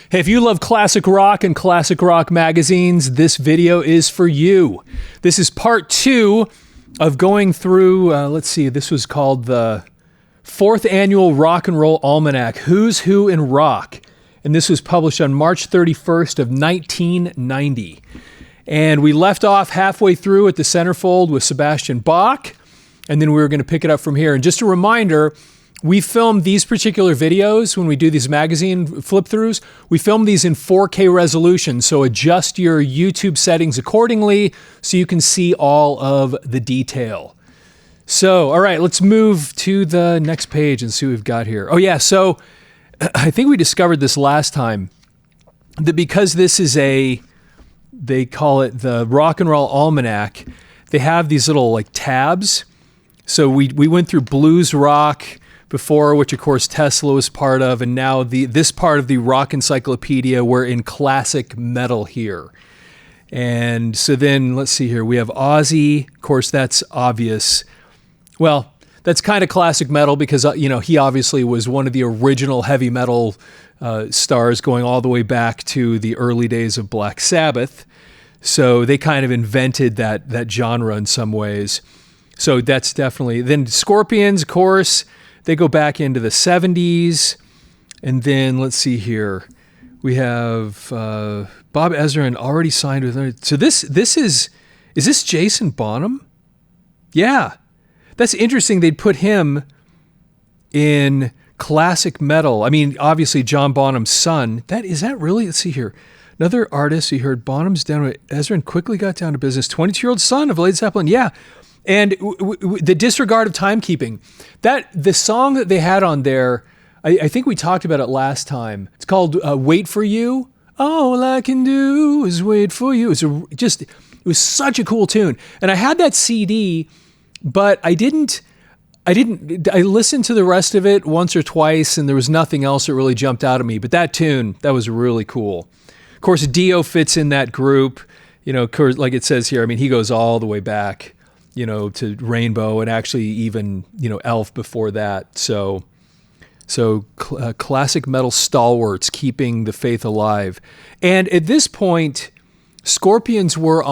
Hey, if you love classic rock and classic rock magazines, this video is for you. This is part 2 of going through, let's see, this was called the 4th Annual Rock and Roll Almanac, Who's Who in Rock. And this was published on March 31st of 1990. And we left off halfway through at the centerfold with Sebastian Bach, and then we were going to pick it up from here. And just a reminder, we film these particular videos when we do these magazine flip-throughs. We film these in 4K resolution, so adjust your YouTube settings accordingly so you can see all of the detail. So, all right, let's move to the next page and see what we've got here. Oh yeah, so I think we discovered this last time, that because this is they call it the Rock and Roll Almanac, they have these little like tabs. So we went through blues rock before, which of course Tesla was part of, and now this part of the rock encyclopedia, we're in classic metal here. And so then let's see here, we have Ozzy. Of course, that's obvious. Well, that's kind of classic metal because he obviously was one of the original heavy metal stars, going all the way back to the early days of Black Sabbath. So they kind of invented that genre in some ways. So that's definitely, then Scorpions, of course, they go back into the 70s. And then let's see here. We have Bob Ezrin already signed with. So this is this Jason Bonham? Yeah. That's interesting. They'd put him in classic metal. I mean, obviously John Bonham's son. Is that really? Let's see here. Another artist. You heard Bonham's down with Ezrin quickly got down to business. 22-year-old son of Led Zeppelin. Yeah. And the disregard of timekeeping, the song that they had on there, I think we talked about it last time. It's called "Wait for You." All I can do is wait for you. It was such a cool tune, and I had that CD, but I listened to the rest of it once or twice, and there was nothing else that really jumped out at me. But that tune, that was really cool. Of course, Dio fits in that group. Like it says here. I mean, he goes all the way back, to Rainbow, and actually even, Elf before that. So classic metal stalwarts keeping the faith alive. And at this point, Scorpions were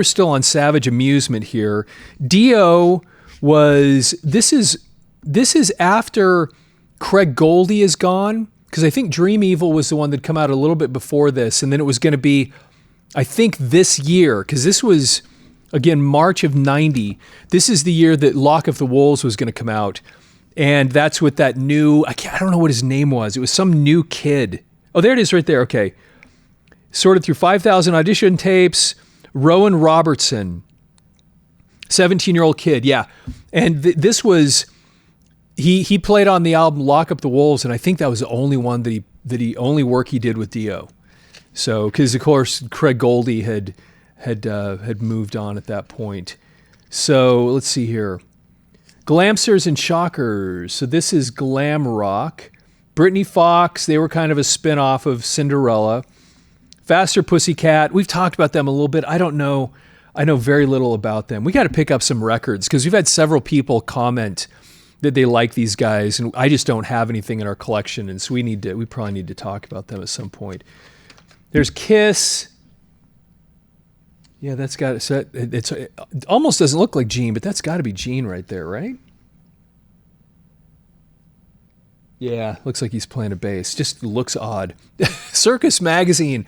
still on Savage Amusement here. Dio this is after Craig Goldie is gone, because I think Dream Evil was the one that come out a little bit before this, and then it was going to be, I think, this year, because this was, again, March of 90. This is the year that Lock of the Wolves was going to come out. And that's with that new, I don't know what his name was. It was some new kid. Oh, there it is right there. Okay. Sorted through 5,000 audition tapes. Rowan Robertson, 17-year-old kid. Yeah. And this was, he played on the album Lock Up the Wolves. And I think that was the only one only work he did with Dio. So, because of course, Craig Goldie had moved on at that point. So let's see here. Glamsters and Shockers. So this is glam rock. Britny Fox, they were kind of a spin-off of Cinderella. Faster Pussycat, we've talked about them a little bit. I don't know. I know very little about them. We got to pick up some records because we've had several people comment that they like these guys, and I just don't have anything in our collection, and so we probably need to talk about them at some point. There's Kiss. Yeah, it almost doesn't look like Gene, but that's got to be Gene right there, right? Yeah, looks like he's playing a bass. Just looks odd. Circus magazine.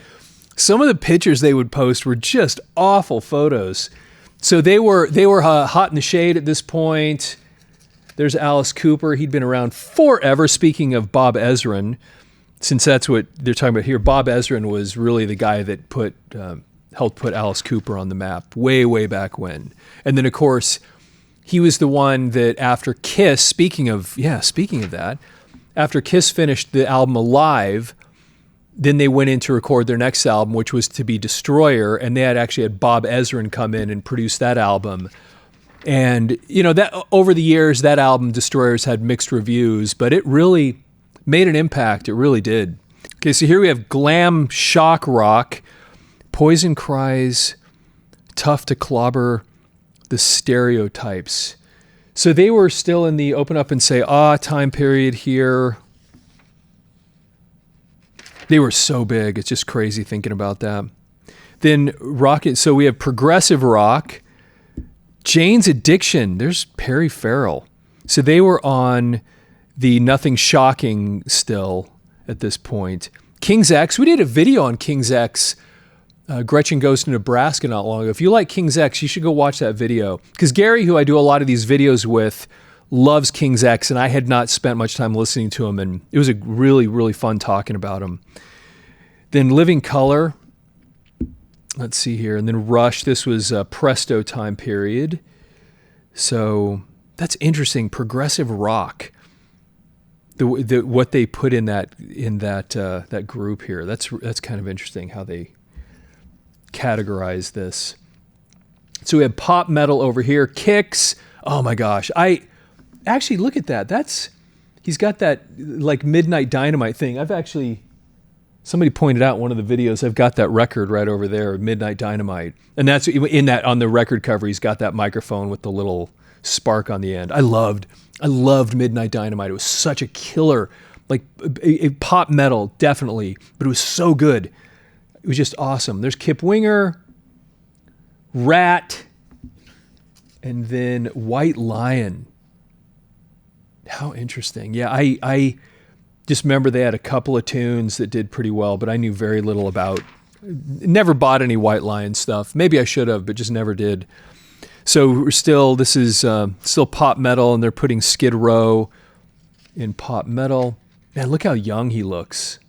Some of the pictures they would post were just awful photos. So they were hot in the shade at this point. There's Alice Cooper. He'd been around forever. Speaking of Bob Ezrin, since that's what they're talking about here, Bob Ezrin was really the guy that helped put Alice Cooper on the map way, way back when. And then, of course, he was the one that after Kiss, speaking of that, after Kiss finished the album Alive, then they went in to record their next album, which was to be Destroyer, and they actually had Bob Ezrin come in and produce that album. And, that over the years, that album, Destroyers, had mixed reviews, but it really made an impact. It really did. Okay, so here we have glam shock rock. Poison cries, tough to clobber the stereotypes. So they were still in the open up and say, time period here. They were so big. It's just crazy thinking about that. Then so we have progressive rock. Jane's Addiction. There's Perry Farrell. So they were on the Nothing Shocking still at this point. King's X. We did a video on King's X. Gretchen Goes to Nebraska not long ago. If you like King's X, you should go watch that video. Because Gary, who I do a lot of these videos with, loves King's X, and I had not spent much time listening to him, and it was a really, really fun talking about him. Then Living Colour. Let's see here. And then Rush. This was Presto time period. So that's interesting. Progressive rock. What they put in that group here. That's kind of interesting how they categorize this. So we have pop metal over here. Kicks. Oh my gosh. I actually look at that. He's got that like Midnight Dynamite thing. Somebody pointed out in one of the videos, I've got that record right over there, Midnight Dynamite. And that's in that, on the record cover, he's got that microphone with the little spark on the end. I loved Midnight Dynamite. It was such a killer, like a pop metal, definitely, but it was so good. It was just awesome. There's Kip Winger, Ratt, and then White Lion. How interesting. Yeah, I just remember they had a couple of tunes that did pretty well, but I knew very little about. Never bought any White Lion stuff. Maybe I should have, but just never did. So this is still pop metal, and they're putting Skid Row in pop metal. Man, look how young he looks.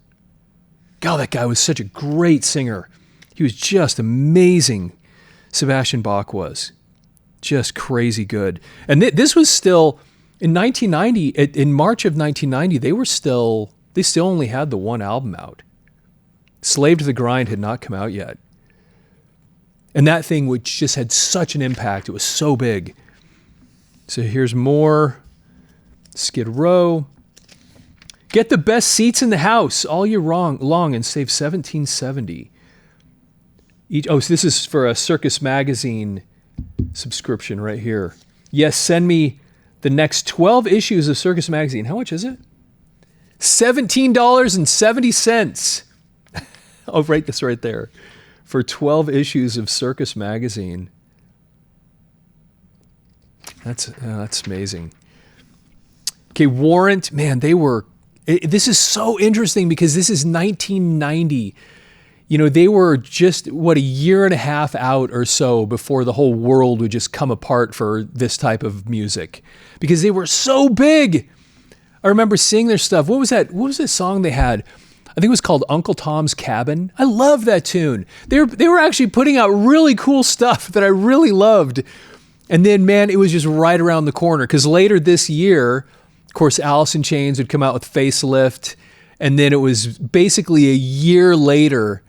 God, that guy was such a great singer. He was just amazing. Sebastian Bach was just crazy good. And this was still in 1990. In March of 1990, they still only had the one album out. Slave to the Grind had not come out yet. And that thing which just had such an impact. It was so big. So here's more Skid Row. Get the best seats in the house all year long and save $17.70. So this is for a Circus magazine subscription right here. Yes, send me the next 12 issues of Circus magazine. How much is it? $17.70. I'll write this right there. For 12 issues of Circus magazine. That's amazing. Okay, Warrant, man, this is so interesting because this is 1990. You know, they were just, a year and a half out or so before the whole world would just come apart for this type of music because they were so big. I remember seeing their stuff. What was that? What was the song they had? I think it was called Uncle Tom's Cabin. I love that tune. They were actually putting out really cool stuff that I really loved. And then, man, it was just right around the corner because later this year, of course, Alice in Chains would come out with Facelift. And then it was basically a year later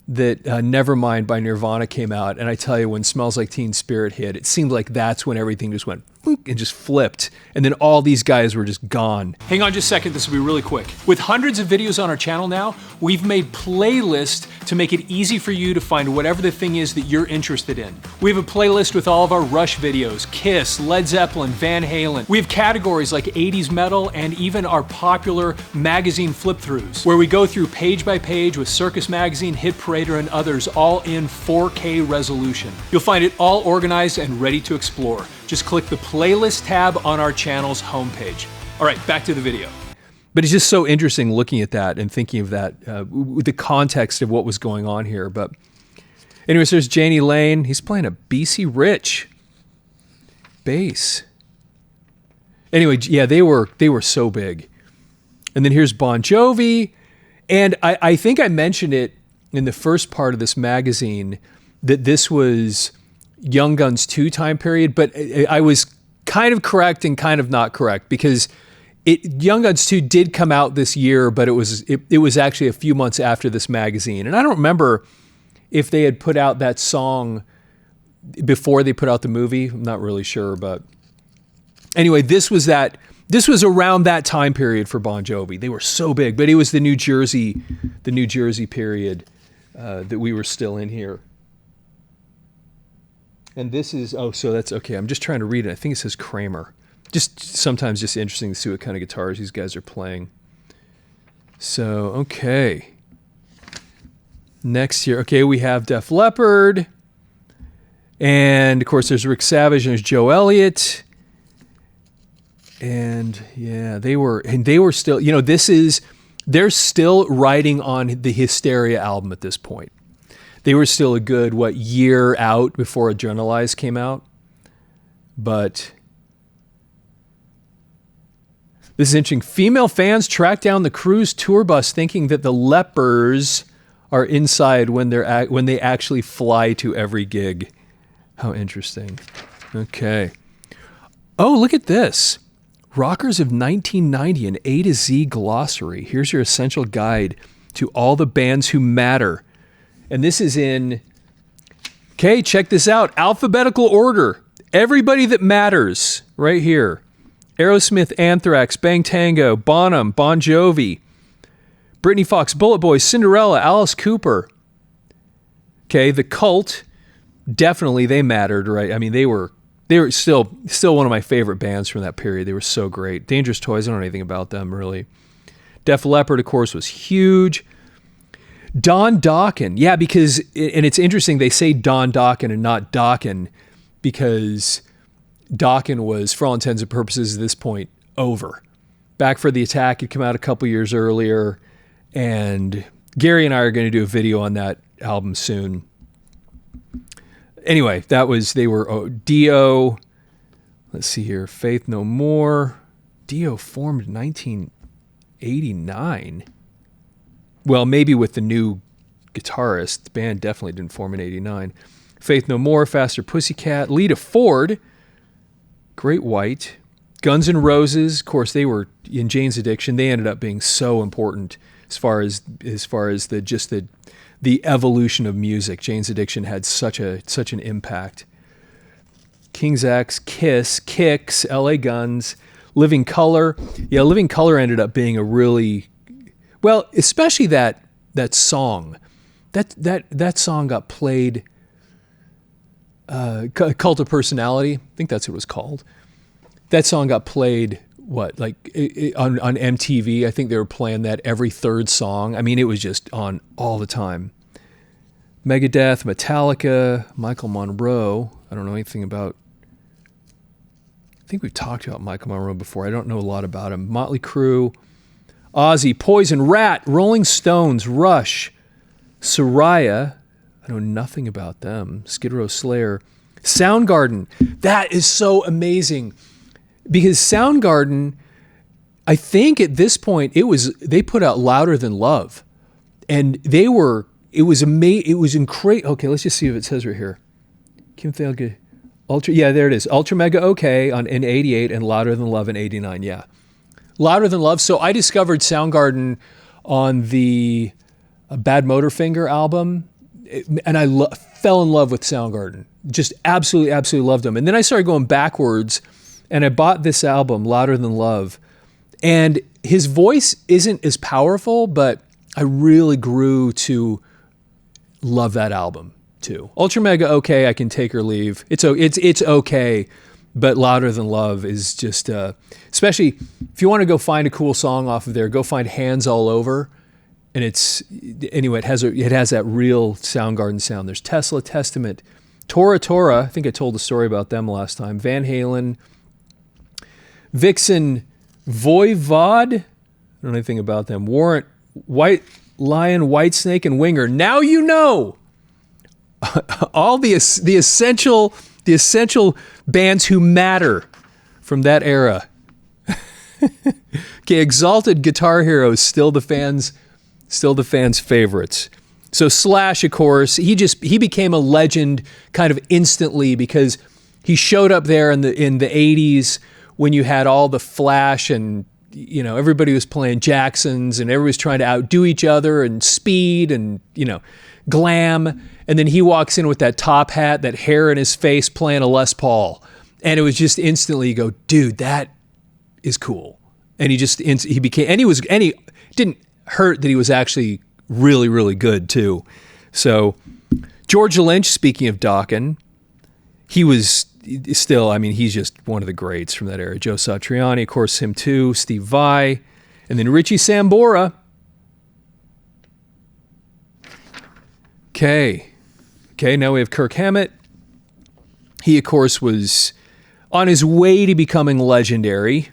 that Nevermind by Nirvana came out. And I tell you, when Smells Like Teen Spirit hit, it seemed like that's when everything just went and just flipped. And then all these guys were just gone. Hang on just a second, this will be really quick. With hundreds of videos on our channel now, we've made playlists to make it easy for you to find whatever the thing is that you're interested in. We have a playlist with all of our Rush videos, Kiss, Led Zeppelin, Van Halen. We have categories like 80s metal and even our popular magazine flip-throughs, where we go through page by page with Circus Magazine, Hit Parader, and others, all in 4K resolution. You'll find it all organized and ready to explore. Just click the playlist tab on our channel's homepage. All right, back to the video. But it's just so interesting looking at that and thinking of that, with the context of what was going on here. But anyways, there's Janie Lane. He's playing a BC Rich bass. Anyway, yeah, they were so big. And then here's Bon Jovi. And I think I mentioned it in the first part of this magazine that this was Young Guns 2 time period, but I was kind of correct and kind of not correct because Young Guns 2 did come out this year, but it was actually a few months after this magazine. And I don't remember if they had put out that song before they put out the movie. I'm not really sure, but anyway, this was around that time period for Bon Jovi. They were so big, but it was the New Jersey period that we were still in here. And this is, so that's okay. I'm just trying to read it. I think it says Kramer. Sometimes just interesting to see what kind of guitars these guys are playing. So, okay. Next year, okay, we have Def Leppard. And, of course, there's Rick Savage and there's Joe Elliott. And, yeah, they were still, you know, they're still writing on the Hysteria album at this point. They were still a good, year out before Adrenalize came out. But this is interesting. Female fans track down the Crue's tour bus thinking that the lepers are inside when they actually fly to every gig. How interesting. Okay. Oh, look at this. Rockers of 1990, an A to Z glossary. Here's your essential guide to all the bands who matter. And this is in, okay, check this out. Alphabetical order. Everybody that matters right here. Aerosmith, Anthrax, Bang Tango, Bonham, Bon Jovi, Britny Fox, Bullet Boys, Cinderella, Alice Cooper. Okay, The Cult, definitely they mattered, right? I mean, they were still one of my favorite bands from that period. They were so great. Dangerous Toys, I don't know anything about them, really. Def Leppard, of course, was huge. Don Dokken, yeah, because, and it's interesting, they say Don Dokken and not Dokken, because Dokken was, for all intents and purposes at this point, over. Back for the Attack had come out a couple years earlier, and Gary and I are going to do a video on that album soon. Anyway, they were Dio. Let's see here. Faith No More. Dio formed in 1989. Well, maybe with the new guitarist. The band definitely didn't form in 89. Faith No More, Faster Pussycat. Lita Ford. Great White. Guns N' Roses. Of course, they were in Jane's Addiction. They ended up being so important as far as the evolution of music. Jane's Addiction had such an impact. King's X, Kiss, Kicks, LA Guns, Living Colour. Yeah, Living Colour ended up being a really, well, especially that song. That song got played, Cult of Personality. I think that's what it was called. That song got played, on MTV. I think they were playing that every third song. I mean, it was just on all the time. Megadeth, Metallica, Michael Monroe. I don't know anything about... I think we've talked about Michael Monroe before. I don't know a lot about him. Motley Crue, Ozzy, Poison, Ratt, Rolling Stones, Rush, Soraya. I know nothing about them. Skid Row, Slayer. Soundgarden. That is so amazing. Because Soundgarden, I think at this point, they put out Louder Than Love. And it was incredible. Okay, let's just see if it says right here. Kim Thalke, yeah, there it is. Ultra Mega OK in 88 and Louder Than Love in 89, yeah. Louder Than Love. So I discovered Soundgarden on the Badmotorfinger album, and I fell in love with Soundgarden. Just absolutely, absolutely loved them. And then I started going backwards, and I bought this album, Louder Than Love. And his voice isn't as powerful, but I really grew to love that album too. Ultra Mega OK, I can take or leave. It's okay, but Louder Than Love is just, especially if you want to go find a cool song off of there, go find Hands All Over. And it has that real Soundgarden sound. There's Tesla, Testament, Tora Tora. I think I told the story about them last time. Van Halen, Vixen, Voivod. I don't know anything about them. Warrant, White Lion, Whitesnake, and Winger. Now you know all the essential bands who matter from that era. Okay, Exalted Guitar Hero is still the fans' favorites. So Slash, of course, he became a legend kind of instantly because he showed up there in the 80s when you had all the flash and, you know, everybody was playing Jacksons and everybody was trying to outdo each other, and Speed and, you know, Glam. And then he walks in with that top hat, that hair in his face, playing a Les Paul. And it was just instantly, you go, dude, that is cool. And he didn't hurt that he was actually really, really good too. So George Lynch, speaking of Dokken, he was still, I mean, he's just one of the greats from that era. Joe Satriani, of course, him too. Steve Vai, and then Richie Sambora. Okay. Now we have Kirk Hammett. He, of course, was on his way to becoming legendary.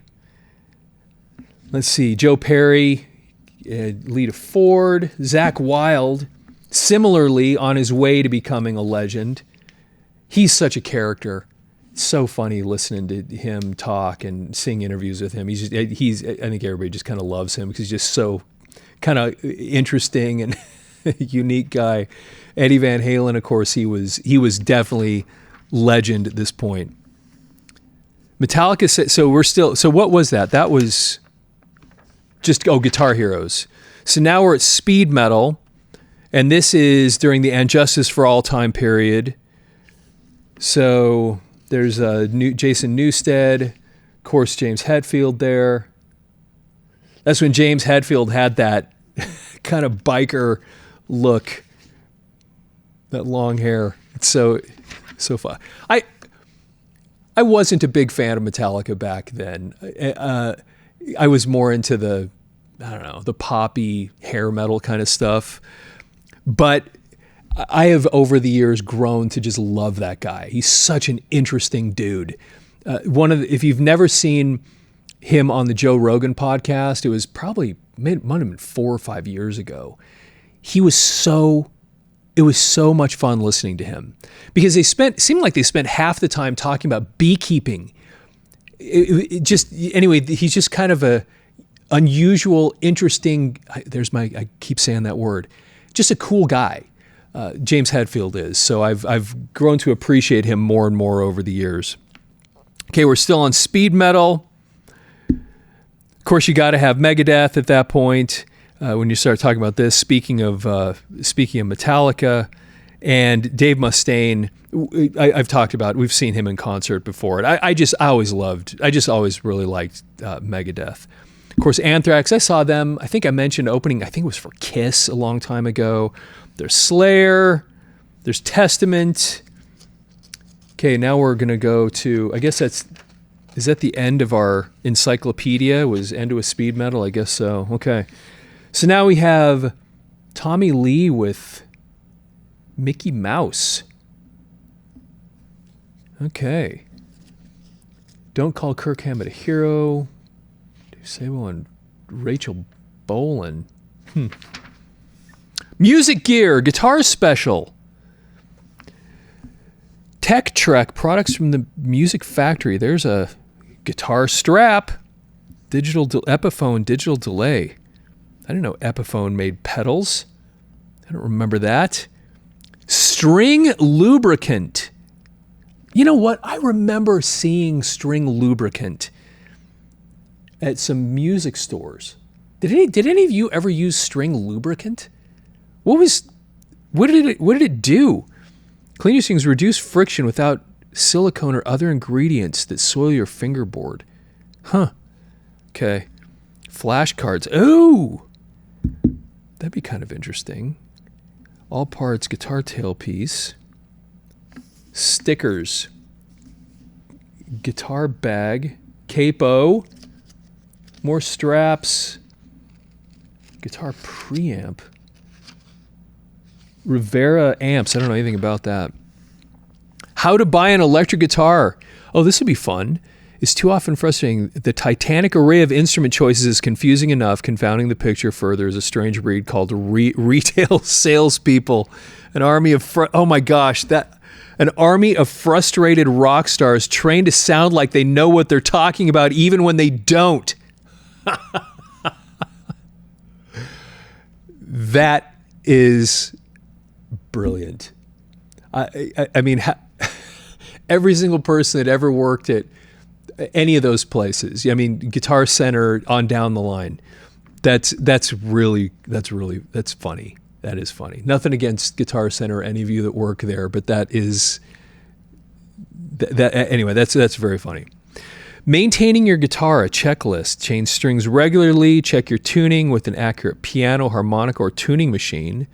Let's see. Joe Perry, Lita Ford, Zakk Wylde, similarly on his way to becoming a legend. He's such a character. It's so funny listening to him talk and seeing interviews with him. I think everybody just kind of loves him because he's just so kind of interesting and unique guy. Eddie Van Halen, of course, he was definitely legend at this point. Metallica said, so what was that? That was just, Guitar Heroes. So now we're at speed metal, and this is during the And Justice for All time period. So there's Jason Newsted, of course, James Hetfield there. That's when James Hetfield had that kind of biker look, that long hair. It's so fun. I wasn't a big fan of Metallica back then. I was more into the poppy hair metal kind of stuff. But I have over the years grown to just love that guy. He's such an interesting dude. If you've never seen him on the Joe Rogan podcast, it was probably might have been 4 or 5 years ago. It was so much fun listening to him because seemed like they spent half the time talking about beekeeping. Anyway, he's just kind of a unusual, interesting. I keep saying that word. Just a cool guy. James Hetfield is. So I've grown to appreciate him more and more over the years. Okay, we're still on speed metal. Of course, you got to have Megadeth at that point. When you start talking about this, speaking of Metallica and Dave Mustaine, I've talked about. We've seen him in concert before, and I always really liked Megadeth. Of course, Anthrax. I saw them. I think I mentioned opening. I think it was for Kiss a long time ago. There's Slayer. There's Testament. Okay, now we're gonna go to. I guess is that the end of our encyclopedia? Was end with speed metal? I guess so. Okay. So now we have Tommy Lee with Mickey Mouse. Okay. Don't Call Kirk Hammett a Hero. Dave Sable and Rachel Bolan. Music Gear, Guitar Special. Tech Trek, products from the Music Factory. There's a guitar strap. Epiphone digital delay. I didn't know Epiphone made pedals. I don't remember that. String lubricant. You know what? I remember seeing string lubricant at some music stores. Did any of you ever use string lubricant? What did it do? Clean your strings, reduce friction without silicone or other ingredients that soil your fingerboard. Huh. Okay. Flashcards. Oh! That'd be kind of interesting. All parts, guitar tailpiece. Stickers. Guitar bag. Capo. More straps. Guitar preamp. Rivera amps. I don't know anything about that. How to buy an electric guitar. Oh, this would be fun. It's too often frustrating. The titanic array of instrument choices is confusing enough. Confounding the picture further is a strange breed called retail salespeople. An army of an army of frustrated rock stars trained to sound like they know what they're talking about, even when they don't. That is brilliant. I mean, every single person that ever worked at any of those places. I mean, Guitar Center on down the line. That's funny. That is funny. Nothing against Guitar Center or any of you that work there, but that's very funny. Maintaining your guitar, a checklist. Change strings regularly. Check your tuning with an accurate piano, harmonica, or tuning machine.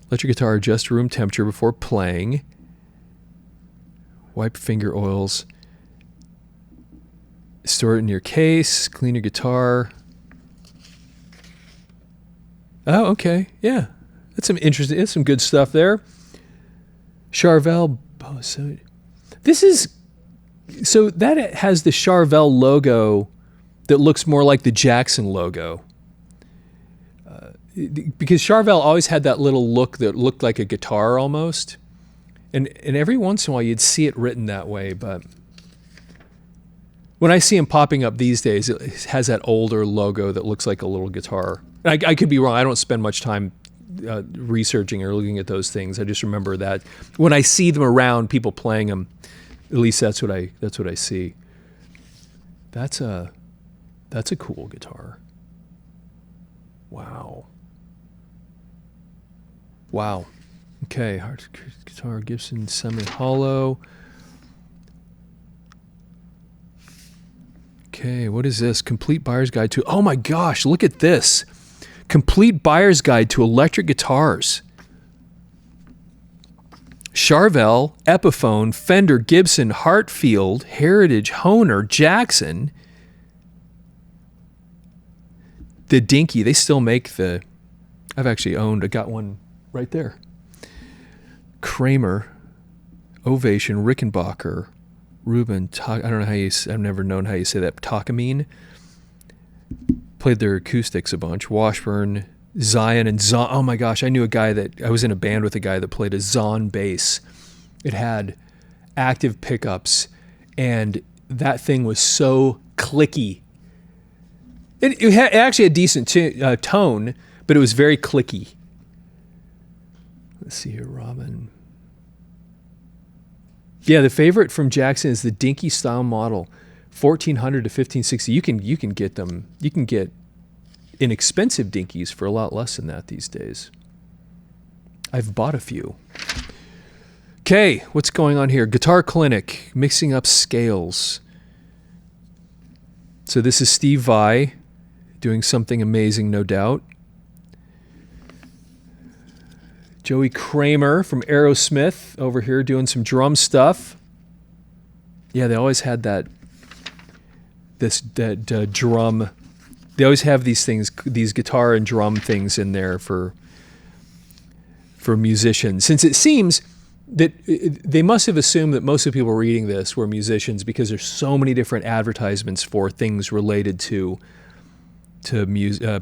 Let your guitar adjust room temperature before playing. Wipe finger oils. Store it in your case. Clean your guitar. Oh, okay. Yeah. That's some interesting, that's some good stuff there. Charvel. Oh, so that has the Charvel logo that looks more like the Jackson logo. Because Charvel always had that little look that looked like a guitar almost. And every once in a while you'd see it written that way, but when I see him popping up these days, it has that older logo that looks like a little guitar. I could be wrong. I don't spend much time researching or looking at those things. I just remember that when I see them around, people playing them, at least that's what I see. That's a cool guitar. Wow. Okay, hard guitar, Gibson semi-hollow. Okay, what is this? Complete Buyer's Guide to... Oh my gosh, look at this. Complete Buyer's Guide to Electric Guitars. Charvel, Epiphone, Fender, Gibson, Hadfield, Heritage, Hohner, Jackson. The Dinky, they still make the... I got one right there. Kramer, Ovation, Rickenbacker, Ruben, I don't know I've never known how you say that. Takamine. Played their acoustics a bunch. Washburn, Zion, and Zon. Oh my gosh, I was in a band with a guy that played a Zon bass. It had active pickups, and that thing was so clicky. It actually had a decent tone, but it was very clicky. Let's see here, Robin. Yeah, the favorite from Jackson is the Dinky style model, 1400 to 1560. You can get them. You can get inexpensive Dinkies for a lot less than that these days. I've bought a few. Okay, what's going on here? Guitar Clinic, mixing up scales. So this is Steve Vai doing something amazing, no doubt. Joey Kramer from Aerosmith over here doing some drum stuff. Yeah, they always had that drum. They always have these things, these guitar and drum things in there for musicians. Since it seems that they must have assumed that most of the people reading this were musicians because there's so many different advertisements for things related to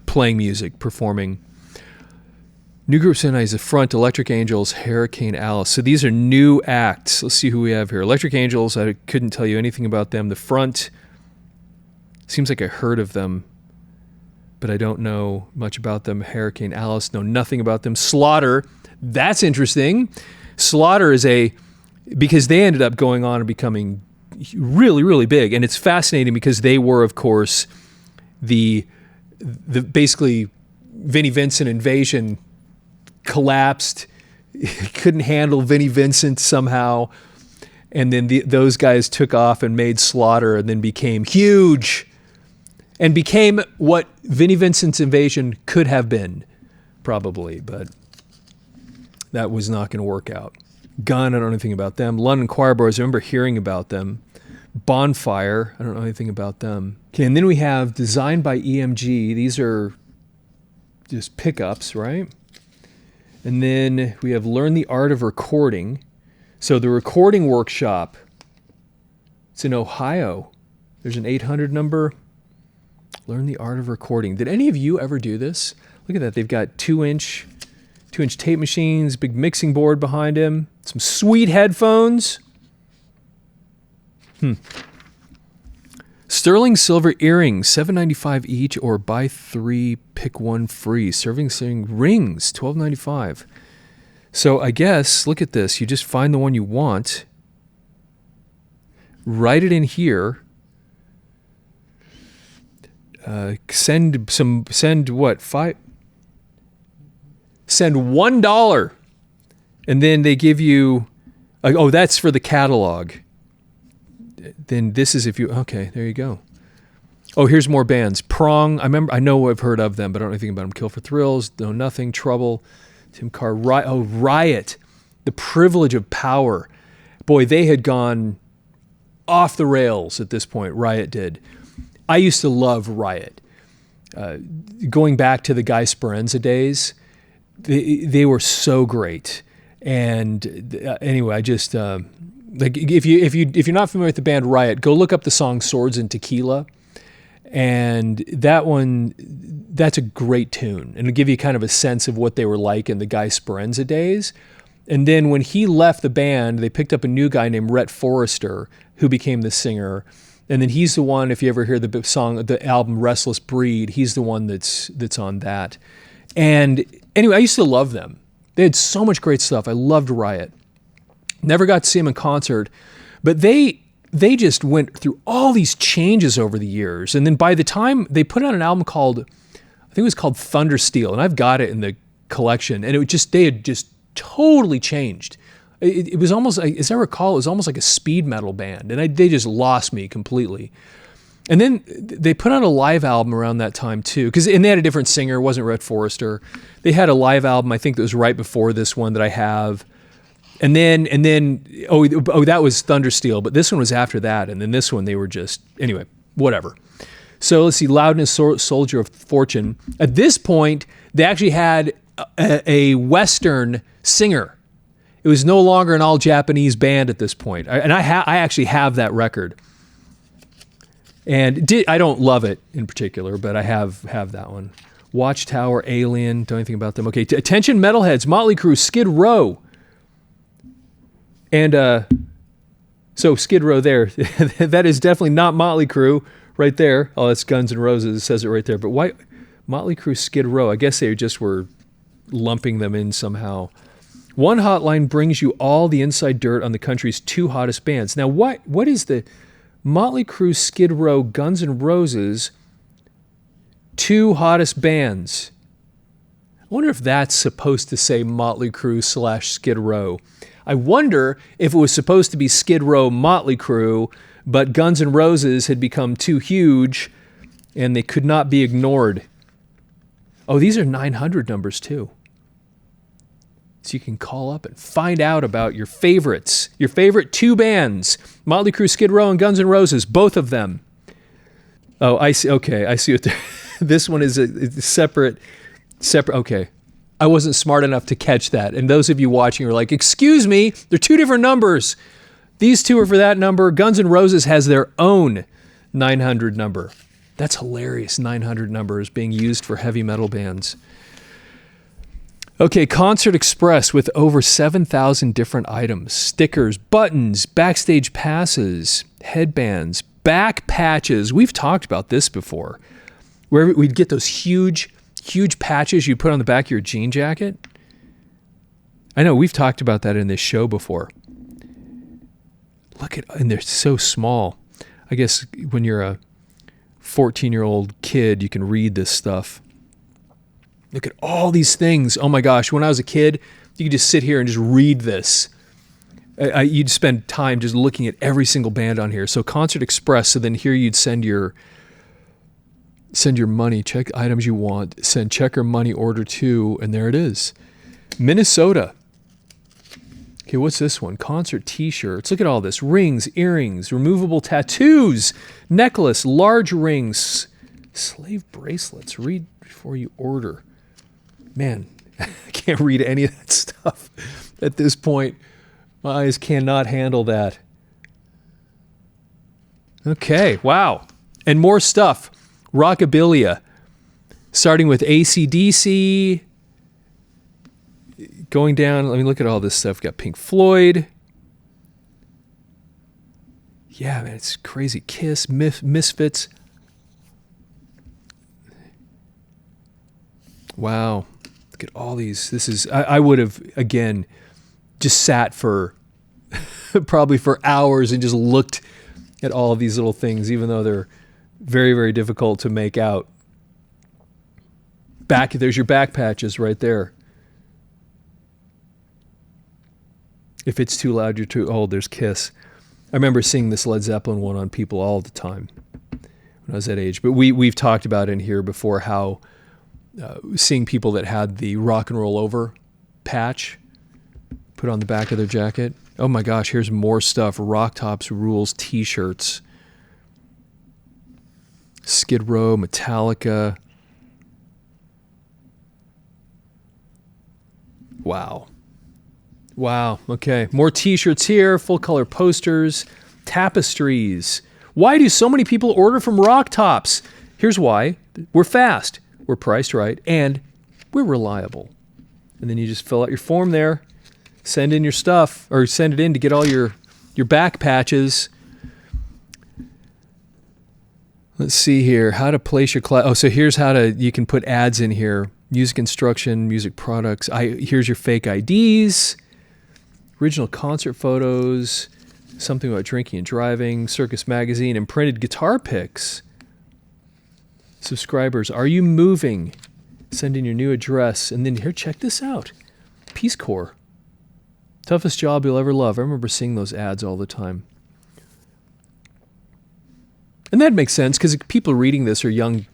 playing music, performing. New group tonight is the front, Electric Angels, Hurricane Alice. So these are new acts. Let's see who we have here. Electric Angels, I couldn't tell you anything about them. The front, seems like I heard of them, but I don't know much about them. Hurricane Alice, know nothing about them. Slaughter, that's interesting. Slaughter is because they ended up going on and becoming really, really big. And it's fascinating because they were, of course, the basically Vinnie Vincent Invasion collapsed, couldn't handle Vinnie Vincent somehow, and then those guys took off and made Slaughter and then became huge and became what Vinnie Vincent's Invasion could have been, probably, but that was not going to work out. Gun, I don't know anything about them. London Choir Boys, I remember hearing about them. Bonfire, I don't know anything about them. Okay, and then we have Designed by EMG. These are just pickups, right? And then we have Learn the Art of Recording. So the recording workshop, it's in Ohio. There's an 800 number. Learn the Art of Recording. Did any of you ever do this? Look at that. They've got 2-inch tape machines, big mixing board behind him, some sweet headphones. Sterling silver earrings, $7.95 each, or buy 3, pick 1 free. Sterling rings, $12.95. So I guess, look at this. You just find the one you want, write it in here, send $1, and then they give you, that's for the catalog. Then this is okay, there you go. Oh, here's more bands. Prong, I know I've heard of them, but I don't know anything about them. Kill for Thrills, Know Nothing, Trouble, Tim Carr, Riot, The Privilege of Power. Boy, they had gone off the rails at this point, Riot did. I used to love Riot. Going back to the Guy Speranza days, they were so great. And anyway, I just like if you're not familiar with the band Riot, go look up the song "Swords and Tequila," and that's a great tune, and it'll give you kind of a sense of what they were like in the Guy Speranza days. And then when he left the band, they picked up a new guy named Rhett Forrester, who became the singer. And then he's the one, if you ever hear the album Restless Breed, he's the one that's on that. And anyway, I used to love them. They had so much great stuff. I loved Riot. Never got to see them in concert, but they just went through all these changes over the years. And then by the time they put out an album called, I think it was called Thundersteel, and I've got it in the collection, and they had just totally changed. It was almost, as I recall, it was almost like a speed metal band, and they just lost me completely. And then they put out a live album around that time too, and they had a different singer. It wasn't Rhett Forrester. They had a live album, I think that was right before this one that I have. And then that was Thundersteel, but this one was after that. And then this one, they were just, anyway, whatever. So let's see, Loudness, Soldier of Fortune. At this point, they actually had a Western singer. It was no longer an all-Japanese band at this point. I actually have that record. And I don't love it in particular, but I have that one. Watchtower, Alien, don't anything about them. Okay, attention metalheads, Motley Crue, Skid Row. And so Skid Row there, that is definitely not Motley Crue right there. Oh, that's Guns N' Roses, it says it right there. But why Motley Crue, Skid Row? I guess they just were lumping them in somehow. One hotline brings you all the inside dirt on the country's two hottest bands. Now, what is the Motley Crue, Skid Row, Guns N' Roses, two hottest bands? I wonder if that's supposed to say Motley Crue / Skid Row. I wonder if it was supposed to be Skid Row, Motley Crue, but Guns N' Roses had become too huge and they could not be ignored. Oh, these are 900 numbers too. So you can call up and find out about your favorites, your favorite two bands, Motley Crue, Skid Row, and Guns N' Roses, both of them. Oh, I see. Okay, I see what this one is a separate. Okay, I wasn't smart enough to catch that. And those of you watching are like, excuse me, they're two different numbers. These two are for that number. Guns N' Roses has their own 900 number. That's hilarious. 900 numbers being used for heavy metal bands. Okay, Concert Express with over 7,000 different items, stickers, buttons, backstage passes, headbands, back patches. We've talked about this before, where we'd get those huge patches you'd put on the back of your jean jacket. I know, we've talked about that in this show before. And they're so small. I guess when you're a 14-year-old kid, you can read this stuff. Look at all these things. Oh my gosh, when I was a kid, you could just sit here and just read this. You'd spend time just looking at every single band on here. So Concert Express, so then here you'd send your money, check items you want, send check or money order to, and there it is. Minnesota. Okay, what's this one? Concert t-shirts. Look at all this. Rings, earrings, removable tattoos, necklace, large rings, slave bracelets. Read before you order. Man, I can't read any of that stuff at this point. My eyes cannot handle that. Okay, wow. And more stuff. Rockabilia. Starting with AC/DC. Going down, let me look at all this stuff. We've got Pink Floyd. Yeah, man, it's crazy. Kiss, Misfits. Wow. Look at all these. This is, I would have, again, just sat for probably for hours and just looked at all of these little things, even though they're very, very difficult to make out. There's your back patches right there. If it's too loud, you're too old. There's Kiss. I remember seeing this Led Zeppelin one on people all the time when I was that age. But we've talked about in here before how seeing people that had the Rock and Roll Over patch put on the back of their jacket. Oh my gosh, here's more stuff. Rock Tops Rules t-shirts. Skid Row, Metallica. Wow. Wow. Okay. More t-shirts here, full color posters, tapestries. Why do so many people order from Rock Tops? Here's why. We're fast, we're priced right, and we're reliable. And then you just fill out your form there, send in your stuff, or send it in to get all your back patches. Let's see here, how to place your class. Oh, so here's how you can put ads in here. Music instruction, music products. Here's your fake IDs, original concert photos, something about drinking and driving, Circus magazine, and printed guitar pics. Subscribers, are you moving? Send in your new address. And then here, check this out. Peace Corps. Toughest job you'll ever love. I remember seeing those ads all the time. And that makes sense because people reading this are young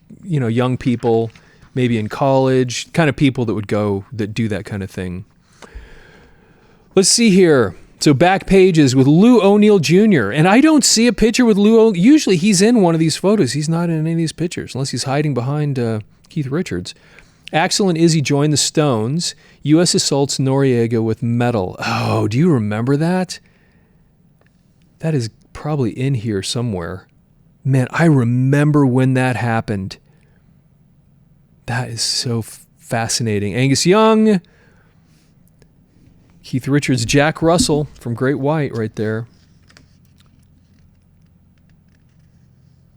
people, maybe in college, kind of people that do that kind of thing. Let's see here. So back pages with Lou O'Neill Jr. And I don't see a picture with Lou O'Neill. Usually he's in one of these photos. He's not in any of these pictures, unless he's hiding behind Keith Richards. Axl and Izzy joined the Stones. U.S. assaults Noriega with metal. Oh, do you remember that? That is probably in here somewhere. Man, I remember when that happened. That is so fascinating. Angus Young, Keith Richards, Jack Russell from Great White right there.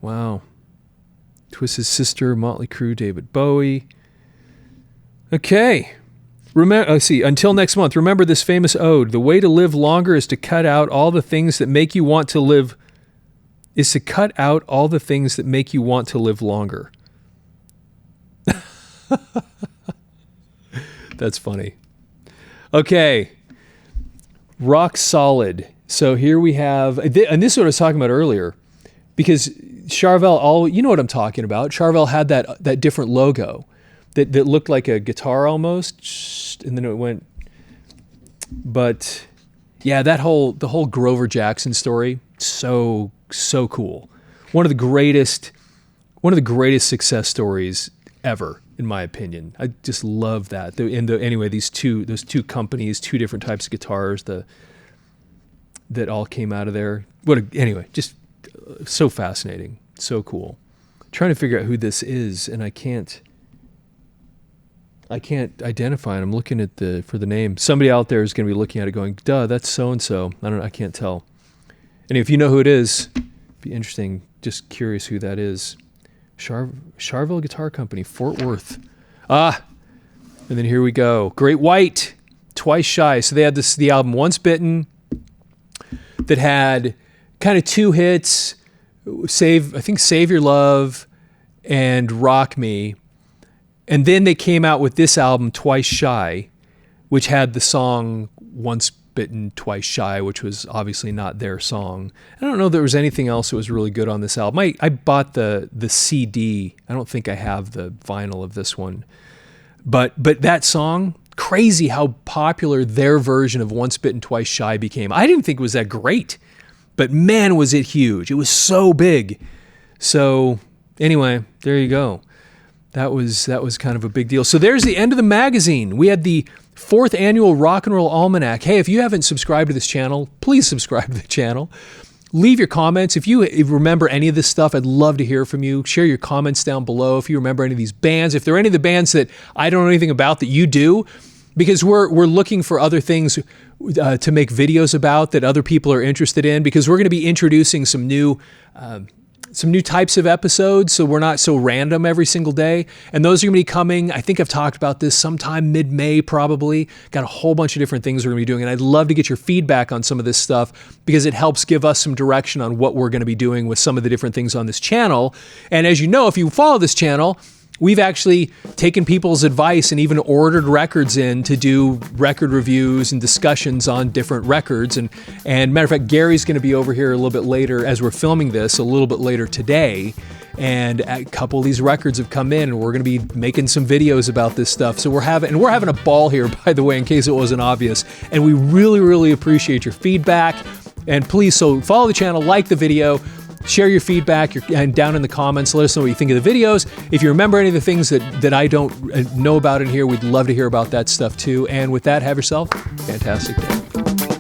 Wow. Twist's Sister, Motley Crue, David Bowie. Okay. Until next month, remember this famous ode. The way to live longer is to cut out all the things that make you want to live longer. That's funny. Okay. Rock solid. So here we have, and this is what I was talking about earlier, because Charvel, you know what I'm talking about. Charvel had that different logo that looked like a guitar almost, and then it went. But yeah, the whole Grover Jackson story, so cool. One of the greatest success stories ever, in my opinion. I just love that. Anyway, those two companies, two different types of guitars, that all came out of there. Anyway, just so fascinating, so cool. Trying to figure out who this is, and I can't identify it. I'm looking at for the name. Somebody out there is going to be looking at it going, duh, that's so-and-so. I can't tell. And if you know who it is, it'd be interesting. Just curious who that is. Charvel Guitar Company, Fort Worth. And then here we go. Great White, Twice Shy. So they had the album Once Bitten that had kind of two hits, Save Your Love and Rock Me. And then they came out with this album, Twice Shy, which had the song Once Bitten, Twice Shy, which was obviously not their song. I don't know if there was anything else that was really good on this album. I bought the CD. I don't think I have the vinyl of this one. But that song, crazy how popular their version of Once Bitten, Twice Shy became. I didn't think it was that great, but man, was it huge. It was so big. So anyway, there you go. That was kind of a big deal. So there's the end of the magazine. We had the 4th annual Rock and Roll Almanac. Hey, if you haven't subscribed to this channel, please subscribe to the channel. Leave your comments. If you remember any of this stuff, I'd love to hear from you. Share your comments down below if you remember any of these bands. If there are any of the bands that I don't know anything about that you do, because we're looking for other things to make videos about that other people are interested in, because we're going to be introducing some new types of episodes, so we're not so random every single day. And those are going to be coming, I think I've talked about this, sometime mid-May probably. Got a whole bunch of different things we're going to be doing, and I'd love to get your feedback on some of this stuff because it helps give us some direction on what we're going to be doing with some of the different things on this channel. And as you know, if you follow this channel, we've actually taken people's advice and even ordered records in to do record reviews and discussions on different records. And matter of fact, Gary's going to be over here a little bit later as we're filming this, a little bit later today. And a couple of these records have come in, and we're going to be making some videos about this stuff. So we're having a ball here, by the way, in case it wasn't obvious. And we really, really appreciate your feedback. And please, so follow the channel, like the video, Share your feedback and down in the comments. Let us know what you think of the videos. If you remember any of the things that I don't know about in here, we'd love to hear about that stuff too. And with that, have yourself a fantastic day.